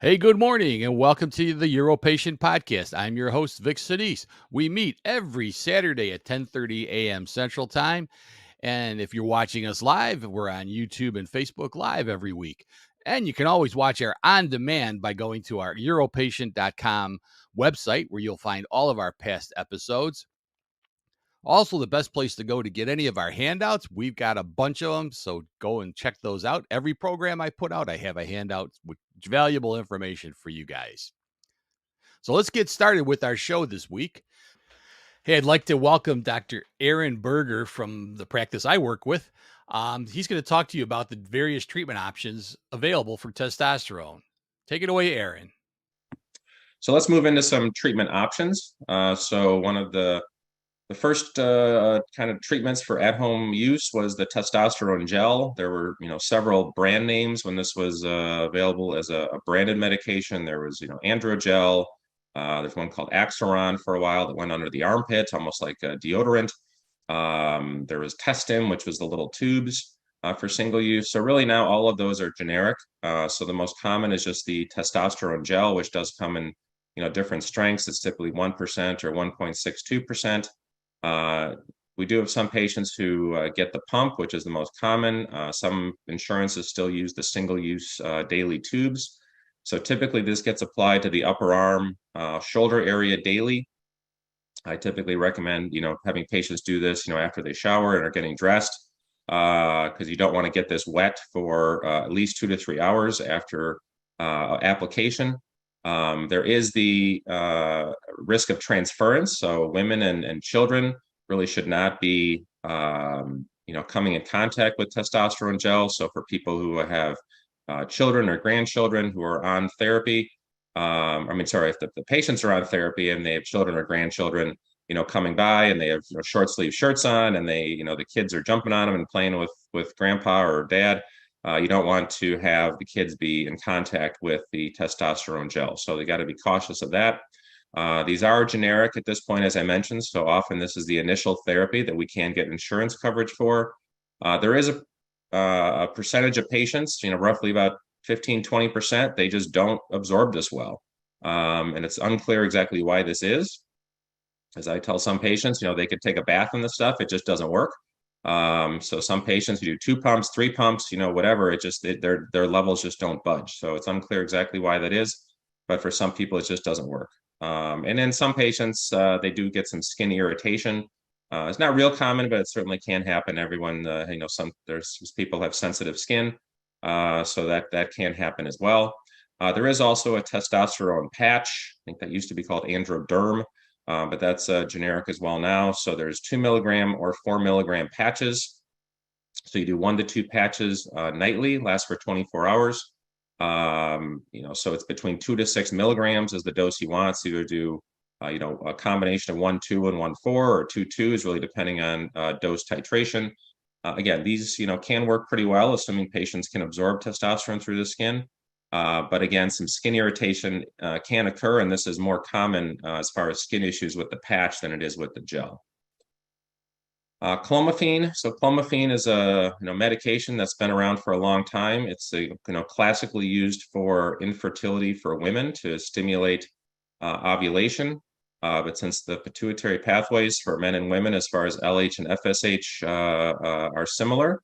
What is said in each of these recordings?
Hey, good morning, and welcome to the UroPatient podcast. I'm your host, Vic Sidis. We meet every Saturday at 10:30 a.m. Central Time. And if you're watching us live, we're on YouTube and Facebook Live every week. And you can always watch our on demand by going to our UroPatient.com website, where you'll find all of our past episodes. Also, the best place to go to get any of our handouts, we've got a bunch of them, so go and check those out. Every program I put out, I have a handout with valuable information for you guys. So let's get started with our show this week. Hey, I'd like to welcome Dr. Aaron Berger from the practice I work with. He's going to talk to you about the various treatment options available for testosterone. Take it away, Aaron. So let's move into some treatment options. So one of the first kind of treatments for at-home use was the testosterone gel. There were, several brand names when this was available as a branded medication. There was, Androgel. There's one called Axiron for a while that went under the armpit, almost like a deodorant. There was Testim, which was the little tubes for single use. So really now all of those are generic. So the most common is just the testosterone gel, which does come in different strengths. It's typically 1% or 1.62%. We do have some patients who get the pump, which is the most common. Some insurances still use the single-use daily tubes. So typically this gets applied to the upper arm, shoulder area daily. I typically recommend, having patients do this, after they shower and are getting dressed, because you don't want to get this wet for at least 2 to 3 hours after application. There is the risk of transference. So women and children really should not be, coming in contact with testosterone gel. So for people who have children or grandchildren who are on therapy, if the patients are on therapy and they have children or grandchildren, coming by and they have short sleeve shirts on and they, the kids are jumping on them and playing with grandpa or dad. You don't want to have the kids be in contact with the testosterone gel. So they got to be cautious of that. These are generic at this point, as I mentioned. So often this is the initial therapy that we can get insurance coverage for. There is a percentage of patients, roughly about 15-20%, they just don't absorb this well. And it's unclear exactly why this is. As I tell some patients, they could take a bath in the stuff, it just doesn't work. So some patients who do 2 pumps, 3 pumps, whatever, their levels just don't budge. So it's unclear exactly why that is, but for some people, it just doesn't work. And in some patients, they do get some skin irritation. It's not real common, but it certainly can happen. Everyone, there's people have sensitive skin, so that can happen as well. There is also a testosterone patch. I think that used to be called Androderm. But that's generic as well now. So there's 2 milligram or 4 milligram patches. So you do 1 to 2 patches nightly, lasts for 24 hours. So it's between 2 to 6 milligrams is the dose you want. So you do, a combination of 1, 2, and 1, 4, or 2, 2s, really depending on dose titration. Again, these, can work pretty well, assuming patients can absorb testosterone through the skin. But again, some skin irritation can occur, and this is more common as far as skin issues with the patch than it is with the gel. Clomiphene. So clomiphene is a medication that's been around for a long time. It's classically used for infertility for women to stimulate ovulation. But since the pituitary pathways for men and women, as far as LH and FSH, are similar,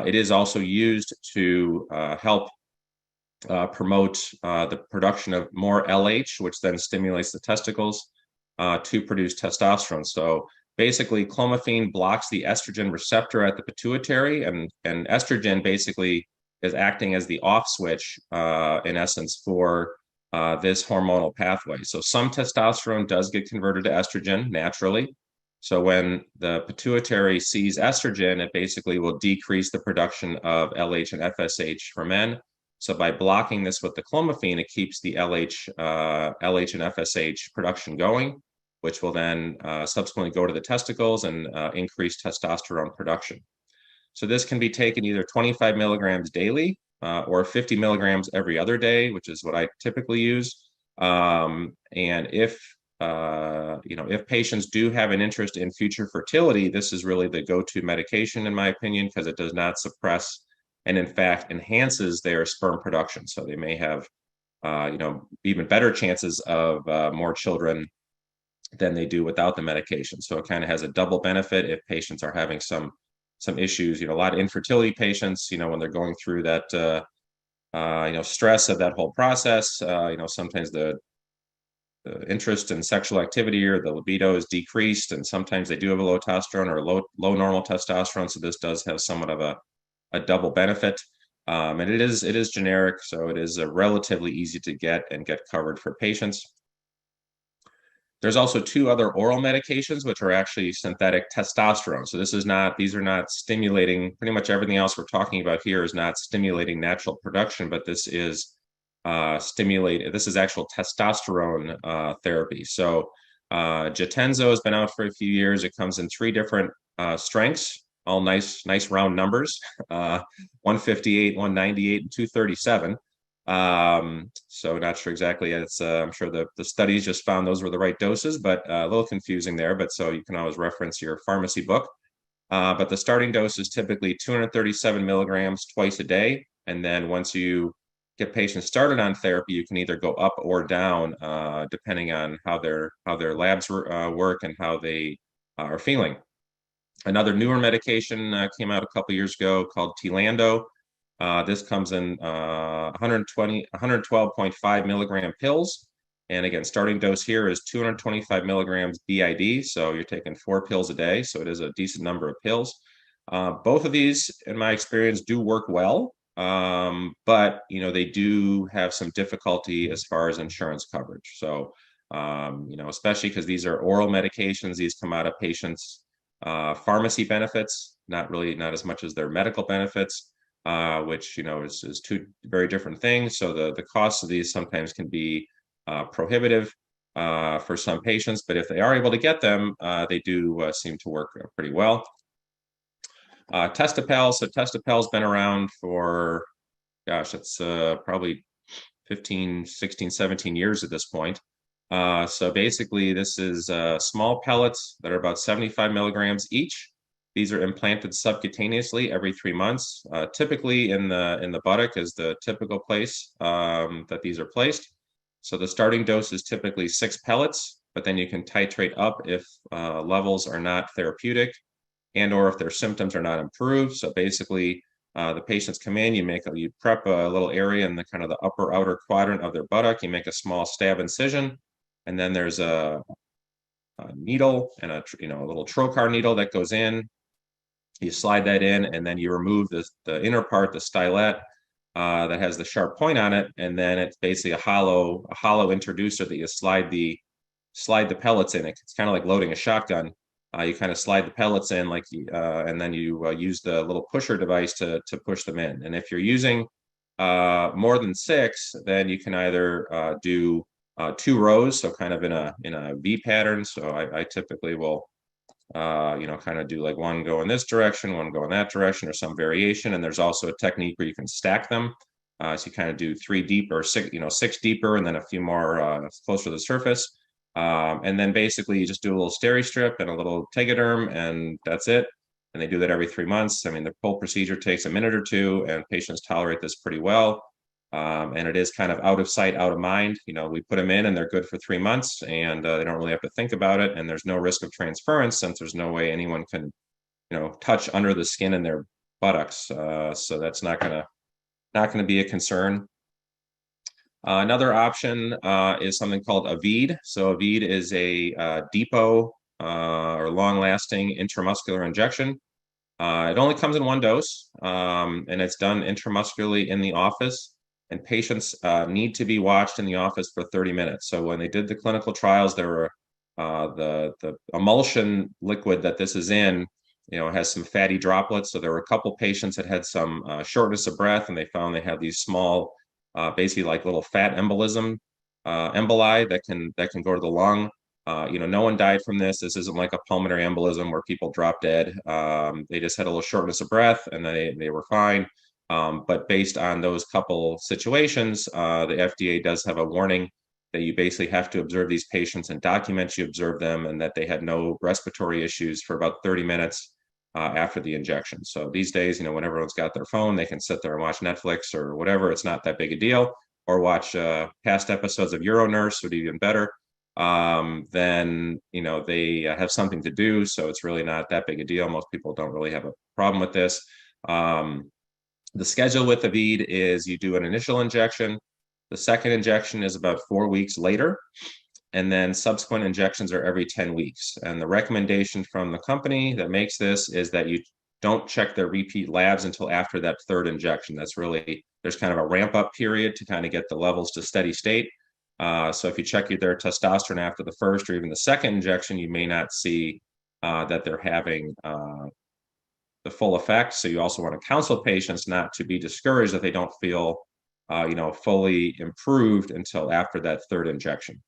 it is also used to help promote the production of more LH, which then stimulates the testicles to produce testosterone. So basically, clomiphene blocks the estrogen receptor at the pituitary, and estrogen basically is acting as the off switch, in essence, for this hormonal pathway. So some testosterone does get converted to estrogen naturally. So when the pituitary sees estrogen, it basically will decrease the production of LH and FSH for men. So by blocking this with the clomiphene, it keeps the LH and FSH production going, which will then subsequently go to the testicles and increase testosterone production. So this can be taken either 25 milligrams daily or 50 milligrams every other day, which is what I typically use. And if patients do have an interest in future fertility, this is really the go-to medication, in my opinion, because it does not suppress and in fact enhances their sperm production. So they may have even better chances of more children than they do without the medication. So it kind of has a double benefit if patients are having some issues. A lot of infertility patients, when they're going through that stress of that whole process, sometimes the interest in sexual activity or the libido is decreased, and sometimes they do have a low testosterone or low normal testosterone. So this does have somewhat of a double benefit. And it is generic, so it is relatively easy to get and get covered for patients. There's also two other oral medications, which are actually synthetic testosterone. So these are not stimulating. Pretty much everything else we're talking about here is not stimulating natural production, but this is this is actual testosterone therapy. So Jatenzo has been out for a few years. It comes in 3 different strengths, all nice round numbers, 158, 198, and 237. So not sure exactly. I'm sure the studies just found those were the right doses, but a little confusing there. But so you can always reference your pharmacy book. But the starting dose is typically 237 milligrams twice a day. And then once you get patients started on therapy, you can either go up or down, depending on how their labs work and how they are feeling. Another newer medication came out a couple years ago called Tilando. This comes in 112.5 milligram pills. And again, starting dose here is 225 milligrams BID. So you're taking 4 pills a day. So it is a decent number of pills. Both of these, in my experience, do work well. But, they do have some difficulty as far as insurance coverage. So, especially because these are oral medications, these come out of patients' pharmacy benefits, not as much as their medical benefits. Which is 2 very different things. So the cost of these sometimes can be prohibitive for some patients, but if they are able to get them, they do seem to work pretty well. Testopel. So Testopel's been around for, gosh, it's probably 15, 16, 17 years at this point. So basically, this is small pellets that are about 75 milligrams each. These are implanted subcutaneously every 3 months. Typically in the buttock is the typical place that these are placed. So the starting dose is typically 6 pellets, but then you can titrate up if levels are not therapeutic and or if their symptoms are not improved. So basically, the patients come in, you prep a little area in the kind of the upper outer quadrant of their buttock. You make a small stab incision, and then there's a needle and a little trocar needle that goes in. You slide that in, and then you remove the inner part, the stylet, that has the sharp point on it, and then it's basically a hollow introducer that you slide the pellets in. It's kind of like loading a shotgun. You kind of slide the pellets in, and then you use the little pusher device to push them in. And if you're using more than 6, then you can either do 2 rows, so kind of in a V pattern. So I typically will kind of do like one go in this direction, one go in that direction, or some variation. And there's also a technique where you can stack them. So you kind of do 3 deep or 6 deeper, and then a few more closer to the surface. And then basically you just do a little steri-strip and a little tegaderm, and that's it. And they do that every 3 months. I mean, the whole procedure takes a minute or 2, and patients tolerate this pretty well. And it is kind of out of sight, out of mind. We put them in and they're good for 3 months, and they don't really have to think about it. And there's no risk of transference, since there's no way anyone can, touch under the skin in their buttocks. So that's not gonna be a concern. Another option is something called Avid. So Avid is a depot or long-lasting intramuscular injection. It only comes in 1 dose, and it's done intramuscularly in the office. And patients need to be watched in the office for 30 minutes. So when they did the clinical trials, there were the emulsion liquid that this is in, has some fatty droplets. So there were a couple patients that had some shortness of breath, and they found they had these small, basically like little fat emboli that can go to the lung. No one died from this. This isn't like a pulmonary embolism where people drop dead. They just had a little shortness of breath, and then they were fine. But based on those couple situations, the FDA does have a warning that you basically have to observe these patients and document you observe them, and that they had no respiratory issues for about 30 minutes after the injection. So these days, when everyone's got their phone, they can sit there and watch Netflix or whatever. It's not that big a deal. or watch past episodes of Euronurse would be even better. Then they have something to do, so it's really not that big a deal. Most people don't really have a problem with this. The schedule with Avid is you do an initial injection. The second injection is about 4 weeks later, and then subsequent injections are every 10 weeks. And the recommendation from the company that makes this is that you don't check their repeat labs until after that third injection. That's really, there's kind of a ramp up period to kind of get the levels to steady state. So if you check their testosterone after the first or even the second injection, you may not see that they're having the full effect. So you also want to counsel patients not to be discouraged if they don't feel, fully improved until after that third injection.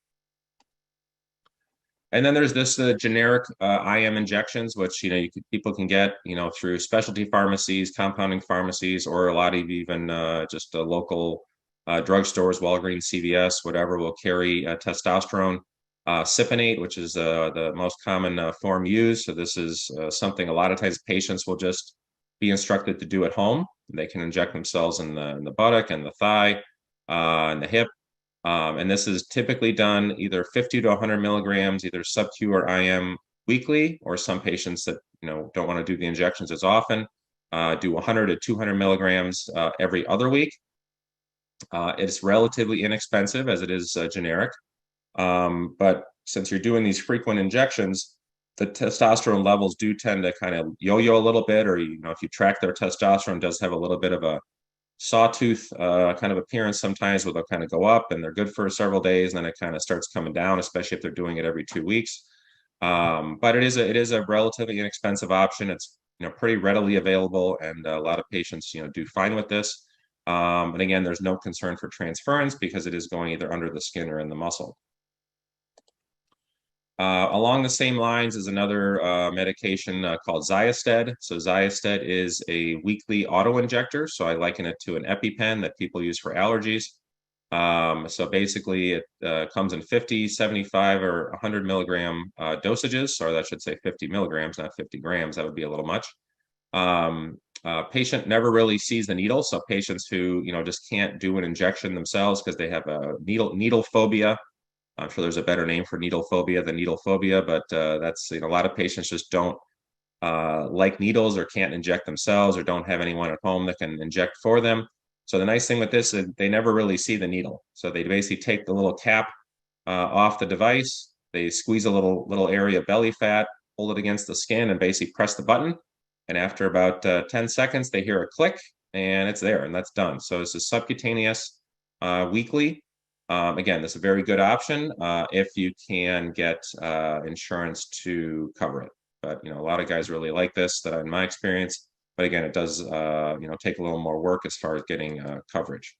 And then there's this generic IM injections, which people can get through specialty pharmacies, compounding pharmacies, or a lot of even just local drugstores, Walgreens, CVS, whatever will carry testosterone. Cypionate, which is the most common form used. So this is something a lot of times patients will just be instructed to do at home. They can inject themselves in the buttock and the thigh and the hip. And this is typically done either 50 to 100 milligrams, either sub-Q or IM weekly, or some patients that don't want to do the injections as often, do 100 to 200 milligrams every other week. It's relatively inexpensive as it is generic. But since you're doing these frequent injections, the testosterone levels do tend to kind of yo-yo a little bit, or if you track their testosterone, does have a little bit of a sawtooth kind of appearance sometimes, where they'll kind of go up and they're good for several days, and then it kind of starts coming down, especially if they're doing it every 2 weeks. But it is a relatively inexpensive option. It's pretty readily available, and a lot of patients do fine with this. And again, there's no concern for transference because it is going either under the skin or in the muscle. Along the same lines is another medication called Xiasted. So Xiasted is a weekly auto-injector. So I liken it to an EpiPen that people use for allergies. So basically it comes in 50, 75, or 100 milligram dosages, or that should say 50 milligrams, not 50 grams. That would be a little much. Patient never really sees the needle. So patients who just can't do an injection themselves because they have a needle phobia. I'm sure there's a better name for needle phobia than needle phobia, but that's a lot of patients just don't like needles, or can't inject themselves, or don't have anyone at home that can inject for them. So the nice thing with this is they never really see the needle. So they basically take the little cap off the device, they squeeze a little area of belly fat, hold it against the skin, and basically press the button. And after about 10 seconds, they hear a click, and it's there, and that's done. So this is subcutaneous weekly. Again, this is a very good option if you can get insurance to cover it. But a lot of guys really like this, that in my experience. But again, it does take a little more work as far as getting coverage.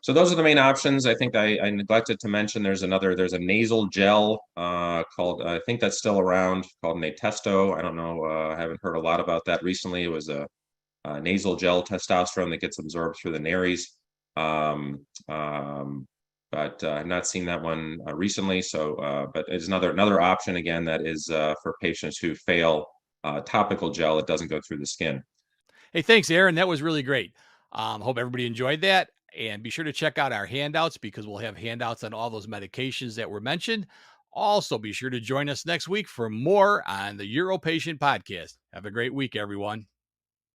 So those are the main options. I think I neglected to mention there's a nasal gel called, I think that's still around, called Natesto. I don't know, I haven't heard a lot about that recently. It was a nasal gel testosterone that gets absorbed through the nares. But I've not seen that one recently. So, but it's another option again that is for patients who fail topical gel that doesn't go through the skin. Hey, thanks, Aaron. That was really great. Hope everybody enjoyed that. And be sure to check out our handouts, because we'll have handouts on all those medications that were mentioned. Also, be sure to join us next week for more on the UroPatient podcast. Have a great week, everyone.